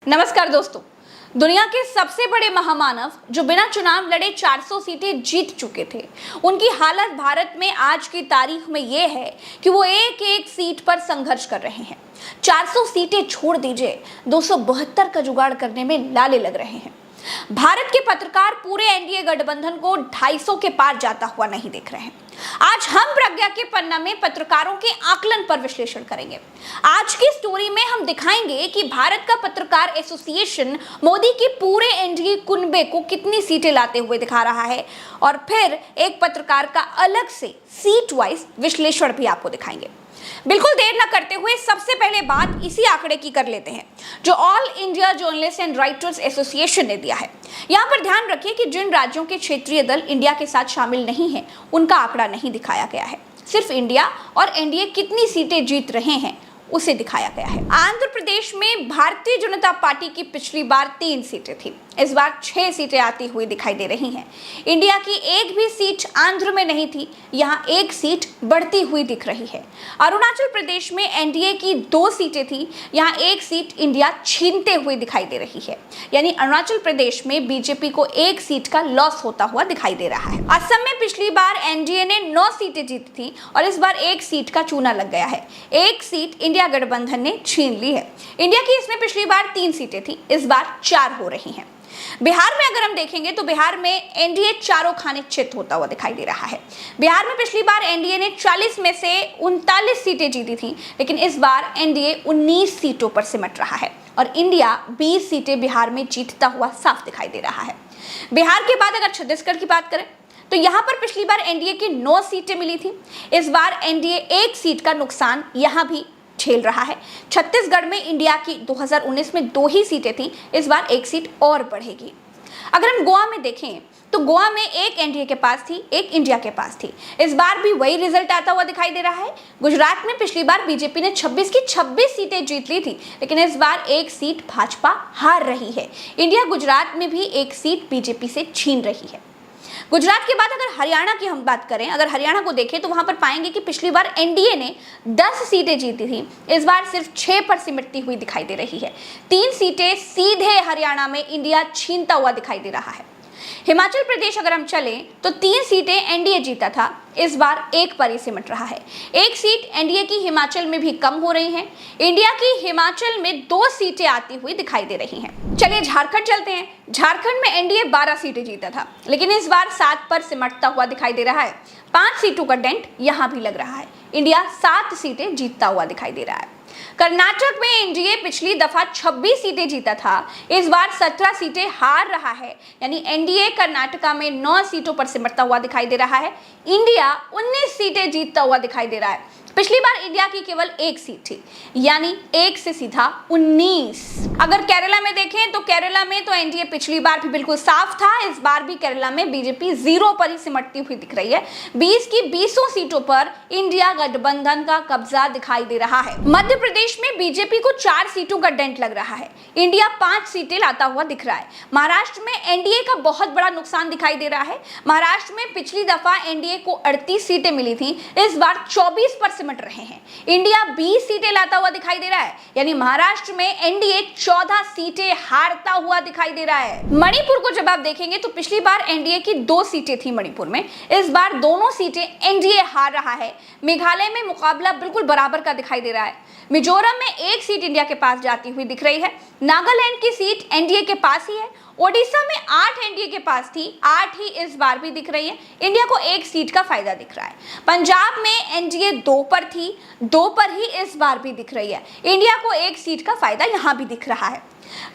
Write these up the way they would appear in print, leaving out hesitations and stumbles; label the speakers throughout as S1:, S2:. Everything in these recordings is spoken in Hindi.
S1: नमस्कार दोस्तों। दुनिया के सबसे बड़े महामानव जो बिना चुनाव लड़े 400 सीटें जीत चुके थे, उनकी हालत भारत में आज की तारीख में यह है कि वो एक एक सीट पर संघर्ष कर रहे हैं। 400 सीटें छोड़ दीजिए, 272 का जुगाड़ करने में लाले लग रहे हैं। भारत के पत्रकार पूरे एनडीए गठबंधन को 250 के पार जाता हुआ नहीं देख रहे हैं। आज हम प्रज्ञा के पन्ना में पत्रकारों के आकलन पर विश्लेषण करेंगे। आज की स्टोरी में हम दिखाएंगे कि भारत का पत्रकार एसोसिएशन मोदी के पूरे एनडीए कुनबे को कितनी सीटें लाते हुए दिखा रहा है, और फिर एक पत्रकार का अलग से सीट वाइज विश्लेषण भी आपको दिखाएंगे। बिल्कुल देर न करते हुए सबसे पहले बात इसी आंकड़े की कर लेते हैं जो all India journalist and writers association ने दिया है। यहाँ पर ध्यान रखिए कि जिन राज्यों के क्षेत्रीय दल इंडिया के साथ शामिल नहीं हैं, उनका आंकड़ा नहीं दिखाया गया है। सिर्फ इंडिया और एनडीए कितनी सीटें जीत रहे हैं उसे दिखाया गया है। आंध्र प्रदेश में भारतीय जनता पार्टी की पिछली बार 3 सीटें थी, इस बार 6 सीटें आती हुई दिखाई दे रही हैं। इंडिया की एक भी सीट आंध्र में नहीं थी, यहाँ 1 सीट बढ़ती हुई दिख रही है। अरुणाचल प्रदेश में एनडीए की 2 सीटें थी, यहाँ 1 सीट इंडिया छीनते हुए दिखाई दे रही है। यानी अरुणाचल प्रदेश में बीजेपी को 1 सीट का लॉस होता हुआ दिखाई दे रहा है। असम में पिछली बार एनडीए ने 9 सीटें जीती थी और इस बार 1 सीट का चूना लग गया है। 1 सीट इंडिया गठबंधन ने छीन ली है। इंडिया की इसमें पिछली बार 3 सीटें थी, इस बार 4 हो रही हैं। बिहार में अगर हम देखेंगे तो बिहार में एनडीए चारों खाने चित होता हुआ दिखाई दे रहा है। बिहार में पिछली बार एनडीए ने 40 में से 39 सीटें जीती थी, लेकिन इस बार एनडीए 19 सीटों पर सिमट रहा है और इंडिया 20 सीटें बिहार में जीतता हुआ साफ दिखाई दे रहा है। बिहार के बाद अगर छत्तीसगढ़ की बात करें तो यहाँ पर पिछली बार एनडीए की 9 सीटें मिली थी, इस बार एनडीए 1 सीट का नुकसान यहाँ भी झेल रहा है। छत्तीसगढ़ में इंडिया की 2019 में 2 ही सीटें थी, इस बार 1 सीट और बढ़ेगी। अगर हम गोवा में देखें तो गोवा में 1 एनडीए के पास थी, 1 इंडिया के पास थी, इस बार भी वही रिजल्ट आता हुआ दिखाई दे रहा है। गुजरात में पिछली बार बीजेपी ने 26 की 26 सीटें जीत ली थी, लेकिन इस बार 1 सीट भाजपा हार रही है। इंडिया गुजरात में भी 1 सीट बीजेपी से छीन रही है। गुजरात के बाद अगर हरियाणा की हम बात करें, अगर हरियाणा को देखें तो वहां पर पाएंगे कि पिछली बार एनडीए ने 10 सीटें जीती थी, इस बार सिर्फ 6 पर सिमटती हुई दिखाई दे रही है। 3 सीटें सीधे हरियाणा में इंडिया छीनता हुआ दिखाई दे रहा है। हिमाचल प्रदेश अगर हम चलें तो 3 सीटें एनडीए जीता था, इस बार 1 पर ही सिमट रहा है। 1 सीट एनडीए की हिमाचल में भी कम हो रही है। इंडिया की हिमाचल में 2 सीटें आती हुई दिखाई दे रही हैं। चलिए झारखंड चलते हैं। झारखंड में एनडीए 12 सीटें जीता था, लेकिन इस बार 7 पर सिमटता हुआ दिखाई दे रहा है। 5 सीटों का डेंट यहाँ भी लग रहा है। इंडिया 7 सीटें जीतता हुआ दिखाई दे रहा है। कर्नाटक में एनडीए पिछली दफा 26 सीटें जीता था, इस बार 17 सीटें हार रहा है। यानी एनडीए कर्नाटका में 9 सीटों पर सिमटता हुआ दिखाई दे रहा है। इंडिया 19 सीटें जीतता हुआ दिखाई दे रहा है। पिछली बार इंडिया की केवल 1 सीट थी, यानी 1 से सीधा 19। अगर केरला में देखें तो केरला में तो एनडीए पिछली बार भी बिल्कुल साफ था, इस बार भी केरला में बीजेपी 0 पर ही सिमटती हुई दिख रही है। 20 की 20 सीटों पर इंडिया गठबंधन का कब्जा दिखाई दे रहा है। मध्य प्रदेश में बीजेपी को 4 सीटों का डेंट लग रहा है। इंडिया 5 सीटें लाता हुआ दिख रहा है। महाराष्ट्र में एनडीए का बहुत बड़ा नुकसान दिखाई दे रहा है। महाराष्ट्र में पिछली दफा एनडीए को 38 सीटें मिली थी, इस बार 24 पर सिमट रहे हैं। इंडिया 20 सीटें लाता हुआ दिखाई दे रहा है, यानी महाराष्ट्र में एनडीए 14 सीटें हारता हुआ दिखाई दे रहा है। मणिपुर को जब आप देखेंगे तो पिछली बार एनडीए की 2 सीटें थी मणिपुर में, इस बार दोनों सीटें एनडीए हार रहा है। मेघालय में मुकाबला बिल्कुल बराबर का दिखाई दे रहा है। मिजोरम में 1 सीट इंडिया के पास जाती हुई दिख रही है। नागालैंड की सीट एनडीए के पास ही है। ओडिशा में 8 एनडीए के पास थी, 8 ही इस बार भी दिख रही है। इंडिया को 1 सीट का फायदा दिख रहा है। पंजाब में एनडीए 2 पर थी, 2 पर ही इस बार भी दिख रही है। इंडिया को 1 सीट का फायदा यहां भी दिख रहा है।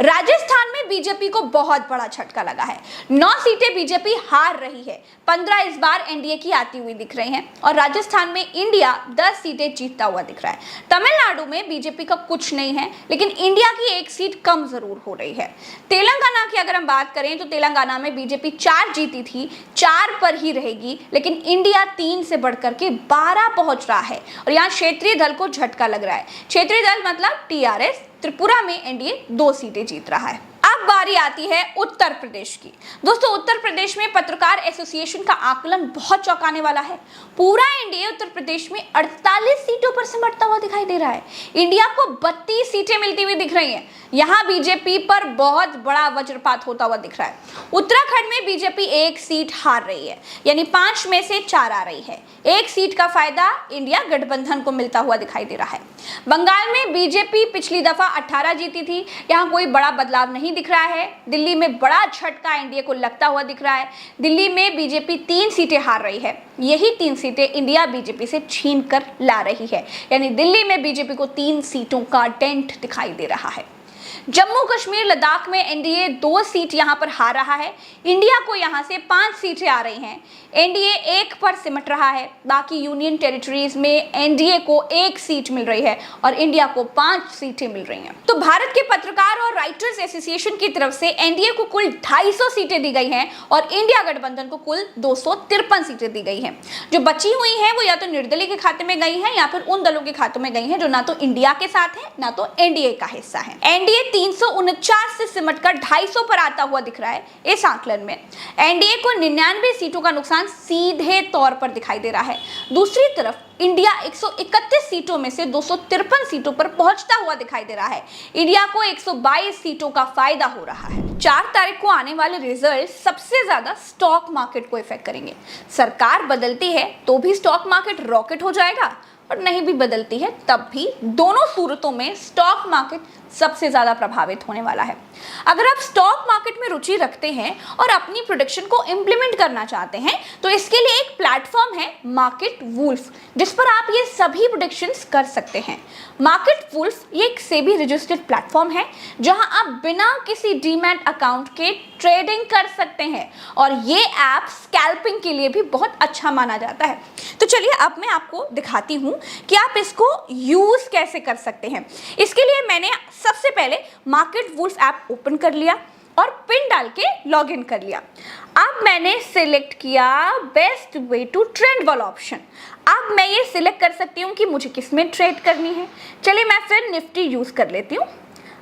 S1: राजस्थान में बीजेपी को बहुत बड़ा झटका लगा है। 9 सीटें बीजेपी हार रही है, 15 इस बार एनडीए की आती हुई दिख रही हैं और राजस्थान में इंडिया 10 सीटें जीतता हुआ दिख रहा है। तमिलनाडु में बीजेपी का कुछ नहीं है, लेकिन इंडिया की 1 सीट कम जरूर हो रही है। तेलंगाना की अगर हम बात करें तो तेलंगाना में बीजेपी 4 जीती थी, 4 पर ही रहेगी, लेकिन इंडिया 3 से बढ़कर के 12 पहुंच रहा है और यहाँ क्षेत्रीय दल को झटका लग रहा है। क्षेत्रीय दल मतलब टीआरएस। त्रिपुरा में एनडीए 2 सीटें जीत रहा है। अब अब बारी आती है उत्तर प्रदेश की। दोस्तों, उत्तर प्रदेश में पत्रकार एसोसिएशन का आकलन बहुत चौंकाने वाला है। पूरा एनडीए उत्तर प्रदेश में 48 सीटों पर सिमटता हुआ दिखाई दे रहा है। इंडिया को 32 सीटें मिलती हुई दिख रही हैं। यहाँ बीजेपी पर बहुत बड़ा वज्रपात होता हुआ दिख रहा है। उत्तराखंड में बीजेपी 1 सीट हार रही है, यानी 5 में से 4 आ रही है। 1 सीट का फायदा इंडिया गठबंधन को मिलता हुआ दिखाई दे रहा है। बंगाल में बीजेपी पिछली दफा 18 जीती थी, यहाँ कोई बड़ा बदलाव नहीं दिख रहा है। दिल्ली में बड़ा झटका एनडीए को लगता हुआ दिख रहा है। दिल्ली में बीजेपी 3 सीटें हार रही है। यही 3 सीटें इंडिया बीजेपी से छीन कर ला रही है, यानी दिल्ली में बीजेपी को 3 सीटों का डेंट दिखाई दे रहा है। जम्मू कश्मीर लद्दाख में एनडीए 2 सीट यहां पर हार रहा है। इंडिया को यहां से 5 सीटें आ रही हैं। एनडीए 1 पर सिमट रहा है। बाकी यूनियन टेरिटरीज में एनडीए को 1 सीट मिल रही है और इंडिया को 5 सीटें मिल रही हैं। तो भारत के पत्रकार और राइटर्स एसोसिएशन की तरफ से एनडीए को कुल 250 सीटें दी गई हैं और इंडिया गठबंधन को कुल 253 सीटें दी गई हैं। जो बची हुई हैं वो या तो निर्दलीय के खाते में गई हैं या फिर उन दलों के खातों में गई हैं जो ना तो इंडिया के साथ है ना तो एनडीए का हिस्सा है। एनडीए 349 से सिमटकर 250 पर आता हुआ दिख रहा है। इस आकलन में एनडीए को 99 सीटों का नुकसान सीधे तौर पर दिखाई दे रहा है। दूसरी तरफ इंडिया 131 सीटों में से 253 सीटों पर पहुंचता हुआ दिखाई दे रहा है। इंडिया को 122 सीटों का फायदा हो रहा है। 4 तारीख को आने वाले रिजल्ट सबसे ज्यादा स्टॉक मार्केट को इफेक्ट करेंगे। सरकार बदलती है तो भी स्टॉक मार्केट रॉकेट हो जाएगा और नहीं भी बदलती है तब भी। दोनों सूरतों में स्टॉक मार्केट सबसे ज्यादा प्रभावित होने वाला है। अगर आप स्टॉक मार्केट में रुचि रखते हैं और अपनी प्रोडक्शन को इंप्लीमेंट करना चाहते हैं तो इसके लिए एक प्लेटफॉर्म है मार्केट वुल्फ, जिस पर आप ये सभी प्रोडक्शंस कर सकते हैं। मार्केट वुल्फ ये एक सेबी रजिस्टर्ड प्लेटफॉर्म है जहां आप बिना किसी डीमैट अकाउंट के ट्रेडिंग कर सकते हैं और ये ऐप स्कैल्पिंग के लिए भी बहुत अच्छा माना जाता है। तो चलिए अब मैं आपको दिखाती हूँ कि आप इसको यूज कैसे कर सकते हैं। इसके लिए मैंने सबसे पहले मार्केट वुल्फ ऐप ओपन कर लिया और पिन डाल के लॉगिन कर लिया। अब मैंने सिलेक्ट किया बेस्ट वे टू ट्रेड वाला ऑप्शन। अब मैं ये सिलेक्ट कर सकती हूँ कि मुझे किस में ट्रेड करनी है। चलिए मैं फिर निफ्टी यूज कर लेती हूँ।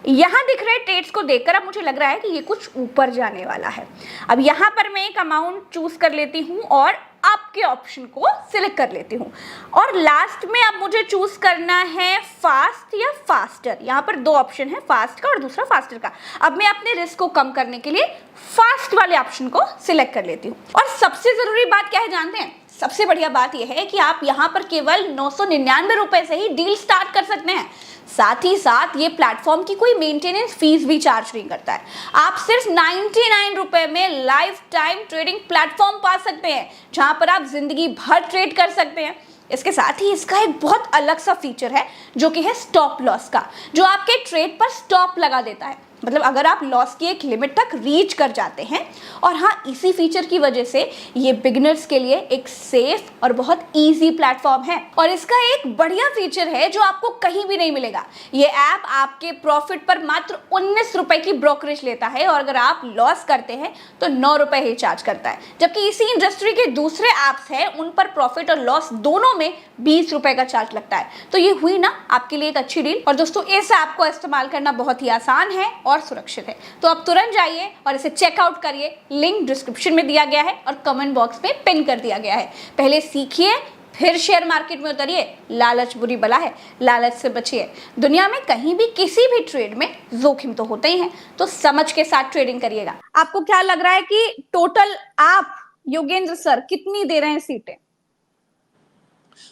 S1: यहाँ दिख रहे ट्रेड्स को देखकर अब मुझे लग रहा है कि ये कुछ ऊपर जाने वाला है। अब यहाँ पर मैं एक अमाउंट चूज कर लेती हूँ और अप के ऑप्शन को सिलेक्ट कर लेती हूँ और लास्ट में अब मुझे चूज करना है फास्ट या फास्टर। यहाँ पर 2 ऑप्शन है, फास्ट का और दूसरा फास्टर का। अब मैं अपने रिस्क को कम करने के लिए फास्ट वाले ऑप्शन को सिलेक्ट कर लेती हूँ। और सबसे जरूरी बात क्या है जानते हैं? सबसे बढ़िया बात यह है कि आप यहाँ पर केवल 999 रुपए से ही डील स्टार्ट कर सकते हैं। साथ ही साथ ये प्लेटफॉर्म की कोई मेंटेनेंस फीस भी चार्ज नहीं करता है। आप सिर्फ 99 रुपए में लाइफ टाइम ट्रेडिंग प्लेटफॉर्म पा सकते हैं जहां पर आप जिंदगी भर ट्रेड कर सकते हैं। इसके साथ ही इसका एक बहुत अलग सा फीचर है जो कि है स्टॉप लॉस का, जो आपके ट्रेड पर स्टॉप लगा देता है। मतलब अगर आप लॉस की एक लिमिट तक रीच कर जाते हैं। और हाँ, इसी फीचर की वजह से ये बिगिनर्स के लिए एक सेफ और बहुत इजी प्लेटफॉर्म है। और इसका एक बढ़िया फीचर है जो आपको कहीं भी नहीं मिलेगा। ये ऐप आपके प्रॉफिट पर मात्र 19 रुपए की ब्रोकरेज लेता है और अगर आप लॉस करते हैं तो 9 रुपए ही चार्ज करता है। जबकि इसी इंडस्ट्री के दूसरे ऐप्स हैं उन पर प्रॉफिट और लॉस दोनों में 20 रुपए का चार्ज लगता है। तो ये हुई ना आपके लिए एक अच्छी डील। और दोस्तों, इस ऐप को इस्तेमाल करना बहुत ही आसान है और सुरक्षित है। तो आप तुरंत जाइए और इसे चेकआउट करिए। लिंक डिस्क्रिप्शन में दिया गया है और कमेंट बॉक्स में पिन कर दिया गया है। पहले सीखिए फिर शेयर मार्केट में उतरिए। लालच बुरी बला है, लालच से बचिए। दुनिया में कहीं भी किसी भी ट्रेड में जोखिम तो होते ही हैं, तो समझ के साथ ट्रेडिंग करिएगा। आपको क्या लग रहा है कि टोटल आप योगेंद्र सर कितनी दे रहे हैं सीटें?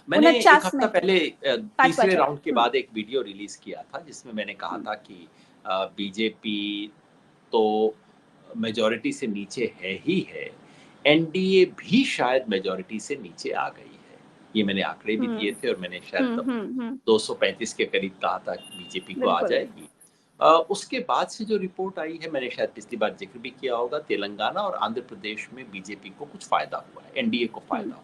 S2: मैंने एक हफ्ता पहले तीसरे राउंड के बाद एक वीडियो रिलीज किया था जिसमें मैंने कहा था कि बीजेपी तो मेजॉरिटी से नीचे है ही है, एनडीए भी शायद मेजॉरिटी से नीचे आ गई है। ये मैंने आंकड़े भी दिए थे और मैंने शायद 235 के करीब कहा था कि बीजेपी को आ जाएगी। उसके बाद से जो रिपोर्ट आई है, मैंने शायद पिछली बार जिक्र भी किया होगा, तेलंगाना और आंध्र प्रदेश में बीजेपी को कुछ फायदा हुआ है, एनडीए को फायदा हुआ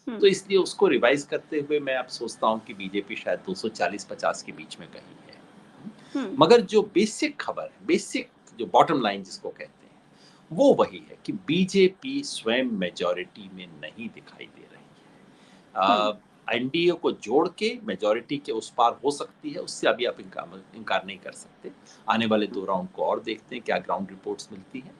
S2: है। तो इसलिए उसको रिवाइज करते हुए मैं अब सोचता हूँ कि बीजेपी शायद 240-50 के बीच में कहीं है। मगर जो बेसिक खबर है, बेसिक जो बॉटम लाइन जिसको कहते हैं, वो वही है कि बीजेपी स्वयं मेजॉरिटी में नहीं दिखाई दे रही है। एनडीए को जोड़ के मेजॉरिटी के उस पार हो सकती है, उससे अभी आप इनकार नहीं कर सकते। आने वाले 2 राउंड को और देखते हैं क्या ग्राउंड रिपोर्ट्स मिलती हैं।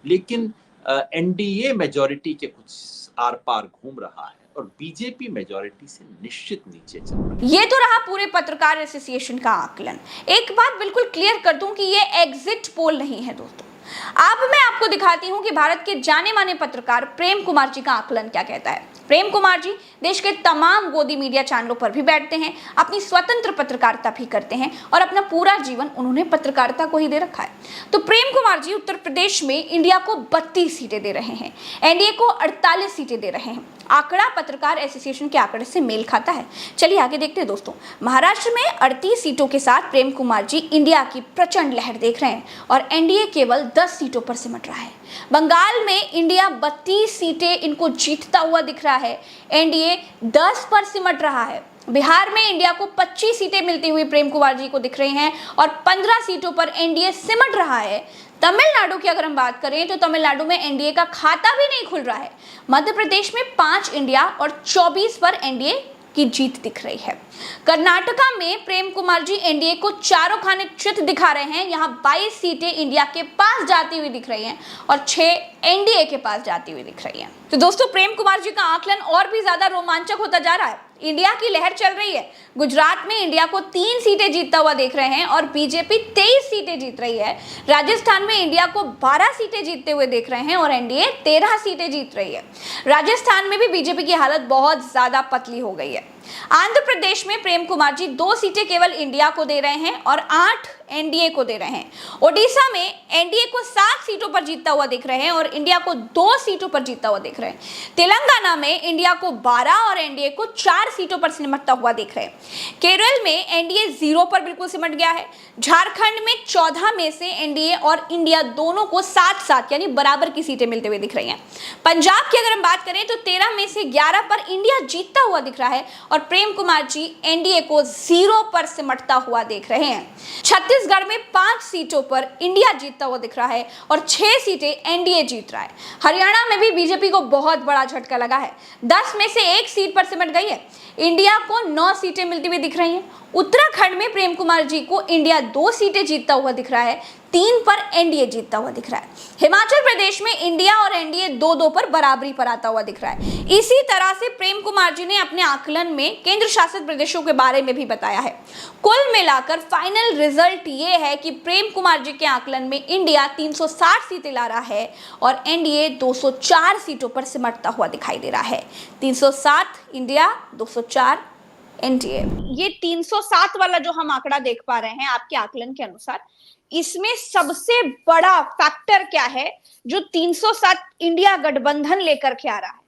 S2: लेकिन एनडीए मेजॉरिटी के कुछ आर पार घूम रहा है और बीजेपी मेजॉरिटी से निश्चित नीचे चल रहा है।
S1: ये तो रहा पूरे पत्रकार एसोसिएशन का आकलन। एक बात बिल्कुल क्लियर कर दूं कि ये एग्जिट पोल नहीं है दोस्तों। अब मैं आपको दिखाती हूं कि भारत के जाने माने पत्रकार प्रेम कुमार जी का आकलन क्या कहता है। प्रेम कुमार जी देश के तमाम गोदी मीडिया चैनलों पर भी बैठते हैं, अपनी स्वतंत्र पत्रकारिता भी करते हैं और अपना पूरा जीवन उन्होंने पत्रकारिता को ही दे रखा है। तो प्रेम कुमार जी उत्तर प्रदेश में इंडिया को 32 सीटें दे रहे हैं, एनडीए को 48 सीटें दे रहे हैं। आंकड़ा पत्रकार एसोसिएशन के आंकड़े से मेल खाता है। चलिए आगे देखते हैं दोस्तों। महाराष्ट्र में 38 सीटों के साथ प्रेम कुमार जी इंडिया की प्रचंड लहर देख रहे हैं और एनडीए केवल 10 सीटों पर सिमट रहा है। बंगाल में इंडिया 32 सीटें इनको जीतता हुआ दिख रहा है, एनडीए 10 पर सिमट रहा है। बिहार में इंडिया को 25 सीटें मिलती हुई प्रेम कुमार जी को दिख रही हैं और 15 सीटों पर एनडीए सिमट रहा है। तमिलनाडु की अगर हम बात करें तो तमिलनाडु में एनडीए का खाता भी नहीं खुल रहा है। मध्य प्रदेश में 5 इंडिया और 24 पर एनडीए की जीत दिख रही है। कर्नाटका में प्रेम कुमार जी एनडीए को चारों खाने चित दिखा रहे हैं। यहाँ 22 सीटें इंडिया के पास जाती हुई दिख रही हैं और 6 एनडीए के पास जाती हुई दिख रही हैं। तो दोस्तों प्रेम कुमार जी का आकलन और भी ज्यादा रोमांचक होता जा रहा है। इंडिया की लहर चल रही है। गुजरात में इंडिया को 3 सीटें जीतता हुआ देख रहे हैं और बीजेपी 23 सीटें जीत रही है। राजस्थान में इंडिया को 12 सीटें जीतते हुए देख रहे हैं और एनडीए 13 सीटें जीत रही है। राजस्थान में भी बीजेपी की हालत बहुत ज्यादा पतली हो गई है। आंध्र प्रदेश में प्रेम कुमार जी 2 सीटें केवल इंडिया को दे रहे हैं और 8 एनडीए को दे रहे हैं। ओडिशा में एनडीए को 7 सीटों पर जीतता हुआ दिख रहे हैं और इंडिया को 2 सीटों पर जीतता हुआ दिख रहे हैं। तेलंगाना में इंडिया को 12 और एनडीए को 4 सीटों पर सिमटता हुआ दिख रहे हैं। केरल में एनडीए 0 पर बिल्कुल सिमट गया है। झारखंड में 14 में से एनडीए और इंडिया दोनों को 7-7 यानी बराबर की सीटें मिलते हुए दिख रही हैं। पंजाब की अगर हम बात करें तो 13 में से 11 पर इंडिया जीतता हुआ दिख रहा है और प्रेम कुमार जी एनडीए को 0 पर सिमटता हुआ देख रहे हैं। छत्तीसगढ़ में 5 सीटों पर इंडिया जीतता हुआ दिख रहा है और 6 सीटें एनडीए जीत रहा है। हरियाणा में भी बीजेपी को बहुत बड़ा झटका लगा है। 10 में से 1 सीट पर सिमट गई है। इंडिया को 9 सीटें मिलती हुई दिख रही हैं। उत्तराखंड में प्रेम कुमार जी को इंडिया 2 सीटें जीतता हुआ दिख रहा है, 3 पर एनडीए जीतता हुआ दिख रहा है। हिमाचल प्रदेश में इंडिया और एनडीए 2-2 पर बराबरी पर आता हुआ दिख रहा है। इसी तरह से प्रेम कुमार जी ने अपने आकलन में केंद्र शासित प्रदेशों के बारे में भी बताया है। कुल मिलाकर फाइनल रिजल्ट ये है कि प्रेम कुमार जी के आकलन में इंडिया 360 सीटें ला रहा है और एनडीए 204 सीटों पर सिमटता हुआ दिखाई दे रहा है। 307 इंडिया, 204 एनडीए। ये 307 वाला जो हम आंकड़ा देख पा रहे हैं आपके आकलन के अनुसार, इसमें सबसे बड़ा फैक्टर क्या है जो 307 इंडिया गठबंधन लेकर के आ रहा है?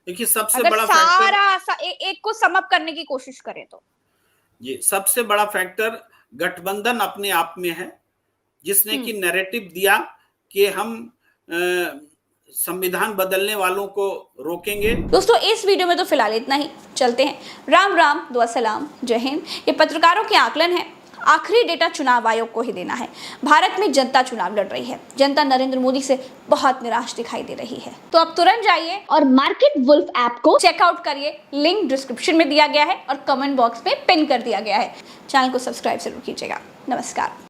S3: देखिए सबसे
S1: अगर
S3: बड़ा
S1: सारा एक को समअप करने की कोशिश करें तो
S3: ये सबसे बड़ा फैक्टर गठबंधन अपने आप में है, जिसने कि नैरेटिव दिया कि हम संविधान बदलने वालों को रोकेंगे।
S1: दोस्तों इस वीडियो में तो फिलहाल इतना ही। चलते हैं। राम राम, दुआ सलाम, जय हिंद। ये पत्रकारों के आकलन है। आखिरी डेटा चुनाव आयोग को ही देना है। भारत में जनता चुनाव लड़ रही है। जनता नरेंद्र मोदी से बहुत निराश दिखाई दे रही है। तो अब तुरंत जाइए और मार्केट वुल्फ ऐप को चेकआउट करिए। लिंक डिस्क्रिप्शन में दिया गया है और कमेंट बॉक्स में पिन कर दिया गया है। चैनल को सब्सक्राइब जरूर कीजिएगा। नमस्कार।